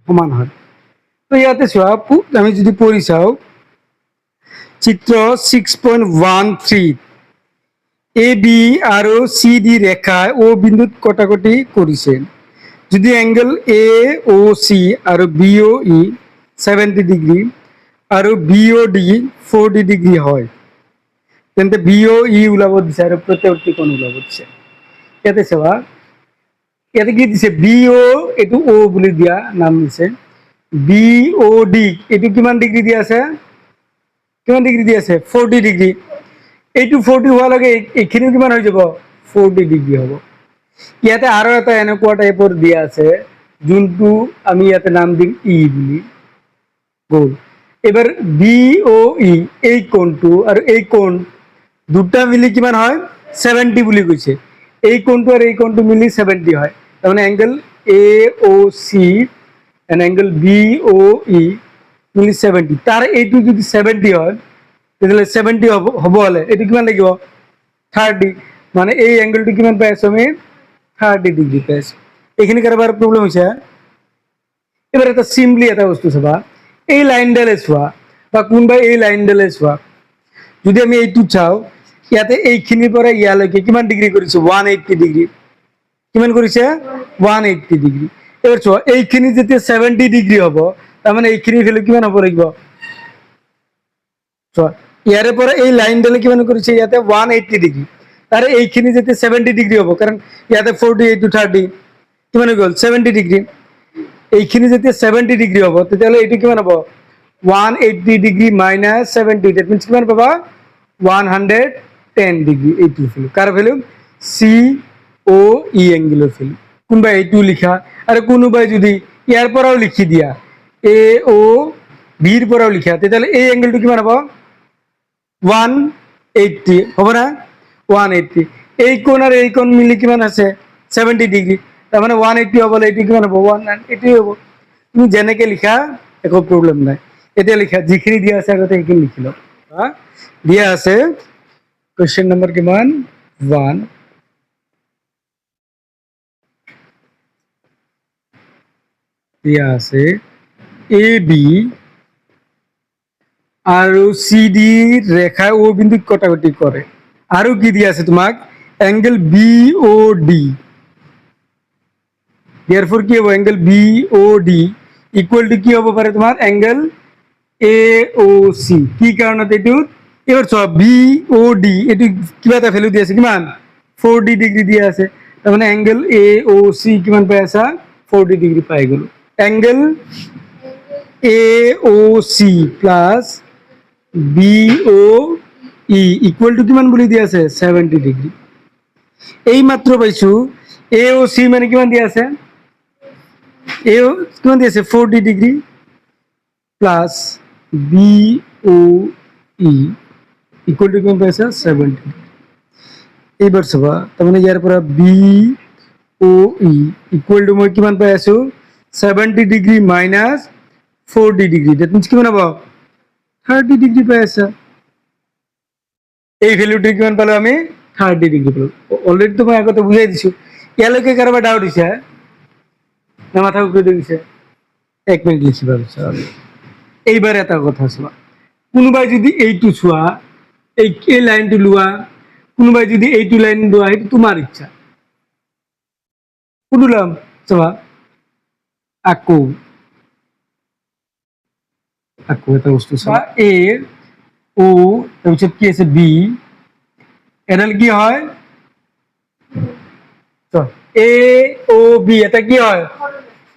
সমান হয়। তো ইয়াতে চোৱা আমি যদি পঢ়ি চাওঁ চিত্ৰ 6.13 এ বি আৰু চি ডি ৰেখাই অ বিন্দুত কটাকটি কৰিছে। যদি এংগেল এ অ চি আৰু বি অ ই 70 ডিগ্ৰী আৰু বি অ ডি 40 ডিগ্ৰী হয়, তেন্তে বি অ ই ওলাব দিছে আৰু প্ৰত্যৱৰ্তী কোণ ওলাব দিছে। ইয়াতে চাবা ইয়াতে কি দিছে বি অ এইটো অ বুলি দিয়া নাম দিছে, বি অ ডি এইটো কিমান ডিগ্ৰী দি আছে, কিমান ডিগ্ৰী দি আছে 40 ডিগ্ৰী। এইটো 40 হোৱাৰ লগে এইখিনিও কিমান হৈ যাব 40 ডিগ্ৰী হ'ব। ইয়াতে আৰু এটা এনেকুৱা টাইপৰ দিয়া আছে যোনটো আমি ইয়াতে নাম দিম ই বুলি গ'ল। এবার বি ও ই এই কোণটো আৰু এই কোণ দুটা মিলি কিমান হয় 70 বুলি কৈছে। এই কোণটো আৰু এই কোণটো মিলি 70 হয়। তাৰমানে angle A O C and angle B O E মিলি 70। তাৰ এইটো যদি 70 হয় তেতিয়াহ'লে 70 হ'ব হ'লে এইটো কিমান লাগিব 30। মানে এই এংগেলটো কিমান পাই আছো আমি 30 ডিগ্ৰী পাই আছো। এইখিনি কাৰোবাৰ প্ৰব্লেম হৈছে? এবাৰ এটা সিম্পলি এটা বস্তু চাবা, এই লাইনডালে চোৱা বা কোনোবাই এই লাইনডালে চোৱা, যদি আমি এইটো চাওঁ ইয়াতে এইখিনিৰ পৰা ইয়ালৈকে কিমান ডিগ্ৰী কৰিছে 180 ডিগ্ৰী। কিমান কৰিছে 180 ডিগ্ৰী। এবাৰ চোৱা এইখিনি যেতিয়া 70 ডিগ্ৰী হ'ব তাৰমানে এইখিনি ভ্যালু কিমান হ'ব লাগিব চোৱা, ইয়াৰে পৰা এই লাইনডালে কিমান কৰিছে ইয়াতে 180 ডিগ্ৰী, তাৰে এইখিনি যেতিয়া 70 ডিগ্ৰী হ'ব কাৰণ ইয়াতে 48 to 30 কিমান হৈ গ'ল 70 ডিগ্ৰী। এইখিনি যেতিয়া 70 ডিগ্ৰী হ'ব তেতিয়াহ'লে এইটো কিমান হ'ব 180 ডিগ্ৰী মাইনাছ 70, দ্যাট মিন্স কিমান পাবা 110 ডিগ্ৰী। এইটোৰ ভ্যালু কাৰ ভ্যালু চি ও ই এংগেলৰ ভ্যালু। কোনোবাই এইটো লিখা আৰু কোনোবাই যদি ইয়াৰ পৰাও লিখি দিয়া এ ও বিৰ পৰাও লিখা তেতিয়াহ'লে এই এংগেলটো কিমান হ'ব 180 হ'ব না 180। এই কোণ আৰু এই কোণ মিলি কিমান আছে 70 ডিগ্ৰী, তাৰমানে 180 হ'বলৈ এইটো কিমান হ'ব 180 হ'ব। তুমি যেনেকে লিখা একো প্ৰব্লেম নাই। এতিয়া লিখা যিখিনি দিয়া আছে আগতে সেইখিনি লিখি লওক। দিয়া আছে কুৱেশ্যন নম্বৰ কিমান 1, দিয়া আছে এ বি আৰু চি ডি ৰেখাই অ বিন্দুত কটাকটি কৰে। আৰু কি দিয়া আছে তোমাক angle B O D, therefore কি হ'ব angle B O D equal to কি হ'ব পাৰে তোমাৰ এংগেল এ ও সি। কি কাৰণত এইটো এবাৰ চোৱা বি ও ডি এইটো কিবা এটা ভ্যালু দি আছে কিমান 40 ডিগ্ৰী দিয়া আছে, তাৰমানে এংগেল এ ও সি কিমান পাই আছা 40 ডিগ্ৰী পাই গ'লো। Angle A O C plus B O E equal to কিমান বুলি দিয়া আছে 70 ডিগ্ৰী। এই মাত্র পাইছো এ ও সি মানে কিমান দিয়া আছে এ ও কিমান দিয়া আছে 40 degree plus B O E equal to কিমান পাইছা 70। এইবাৰ চাবা তাৰমানে ইয়াৰ পৰা B O E equal to মই কিমান পাই আছো 70 degree minus 40 degree, that means কিমান হ'ব 30 ডিগ্ৰী পাই আছা। এই ভ্যালুটো কিমান পালো আমি 30 ডিগ্ৰী পালো। অলৰেডি তো মই আগতে বুজাই দিছো। ইয়ালৈকে কাৰোবাৰ ডাউট হৈছে না মাথা ঘুৰি গৈছে? 1 মিনিট লিখিবা বিচাৰা। এইবাৰ এটা কথা চোৱা, কোনোবাই যদি এইটো চোৱা এই লাইনটো লোৱা, কোনোবাই যদি এইটো লাইন লোৱা সেইটো তোমাৰ ইচ্ছা। কোনটো ল'ম চাবা আকৌ এটা বস্তু চাবা এ ও তাৰপিছত কি আছে বি, এডাল কি হয় এ ও বি এটা কি হয়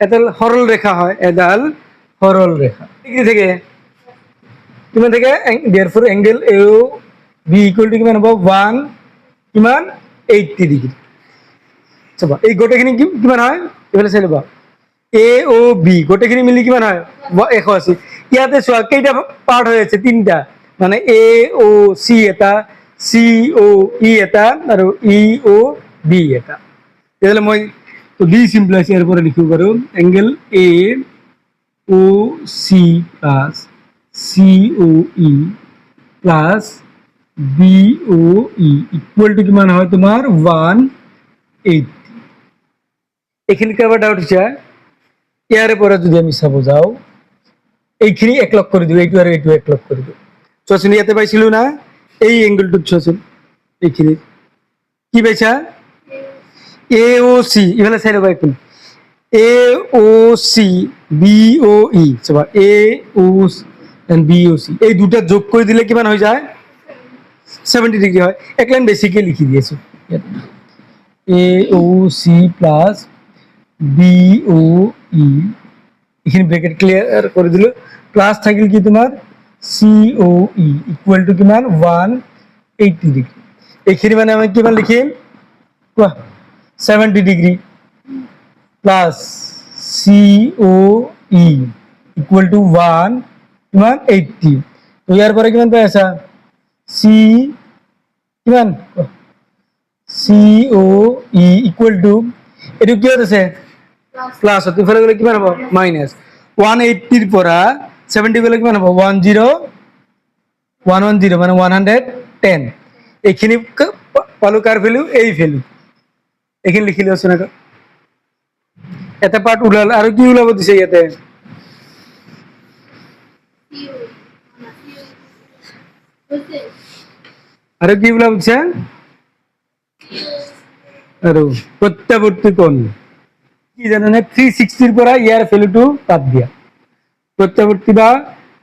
এডাল সরল রেখা হয়, এডাল সরল রেখা কি থেকে কিমান থেকে therefore angle A O B equal to কিমান হ'ব 1 কিমান 80 ডিগ্ৰী। চাবা এই গোটেইখিনি কিমান হয় এফালে চাই ল'বা এ ও বি গোটেইখিনি মিলি কিমান হয় 180। ইয়াতে চোৱা কেইটা পার্ট হৈ আছে 3টা, মানে এ ও সি এটা, সি ও ই এটা আৰু ই ও বি এটা। তেতিয়াহ'লে মই বি সিম্পলাইজ ইয়াৰ পৰা লিখিব পাৰো angle A O C plus C O E plus B O E equal to কিমান হয় তোমাৰ 180। এখানে কাৰবাৰ ডাউট হচ্ছে ইয়াৰে পৰা যদি আমি চাব যাওঁ এইখিনি এক লগ কৰি দিওঁ, এইটো আৰু এইটো এক লগ কৰি দিওঁ। চোৱাচোন ইয়াতে পাইছিলো না, এই এংগলটোত চোৱাচোন এইখিনি কি পাইছা এ ও চি, ইফালে চাই ৰবা একদম এ ও চি বি ও ই, চাবা এ ও বি ও চি, এই দুটা যোগ কৰি দিলে কিমান হৈ যায় 70 ডিগ্ৰী হয়। এক লাইন বেছিকে লিখি দি আছো A O C plus B O E, এইখিনি ব্ৰেকেট ক্লিয়াৰ কৰি দিলো, প্লাস থাকিল কি তোমাৰ C O E equal to কিমান 180 ডিগ্ৰী। এইখিনি মানে আমি কিমান লিখিম কোৱা 70 degree plus C O E equal to 180। তো ইয়াৰ পৰা কিমান পাই আছা চি কিমান C O E equal to এইটো কিহত আছে প্লাস, ইফালে গ'লে কিমান হ'ব মাইনাস 180 ৰ পৰা 70 গ'লে কিমান হ'ব 110 মানে 110। এইখিনি পালো কাৰ ভ্যালু এই ভ্যালু, এইখিনি লিখি লৈছো না। এটা পাৰ্ট ওলাল, আৰু কি ওলাব দিছে ইয়াতে আৰু কি ওলাব দিছে আৰু প্ৰত্যাৱৰ্তী কোণ কি জানানে 360 ৰ পৰা ইয়াৰ ভ্যালুটো বাদ দিয়া, প্ৰত্যাৱৰ্তী বা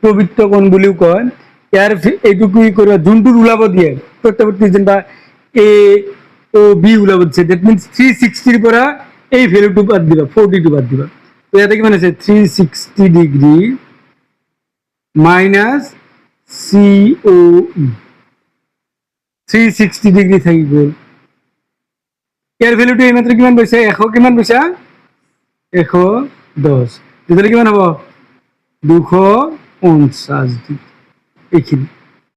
প্ৰবৃত্ত কোণ বুলিও কয়। ইয়াৰ এইটো কি কৰিবা যোনটো ওলাব দিয়ে প্ৰত্যাৱৰ্তী যেনিবা এ ও বি ওলাব দিছে, দ্যাট মিন্স 360 ৰ পৰা এই ভ্যালুটো বাদ দিবা 42 বাদ দিবা। তো ইয়াতে কিমান আছে 360 ডিগ্ৰী মাইনাস চি ও ই, 360 ডিগ্ৰী থাকি গ'ল। ইয়াৰ ভ্যালুটো এইমাত্ৰ কিমান পাইছে 100, কিমান পাইছা 110, তেতিয়াহ'লে কিমান হ'ব 250 ডিগ্ৰী। এইখিনি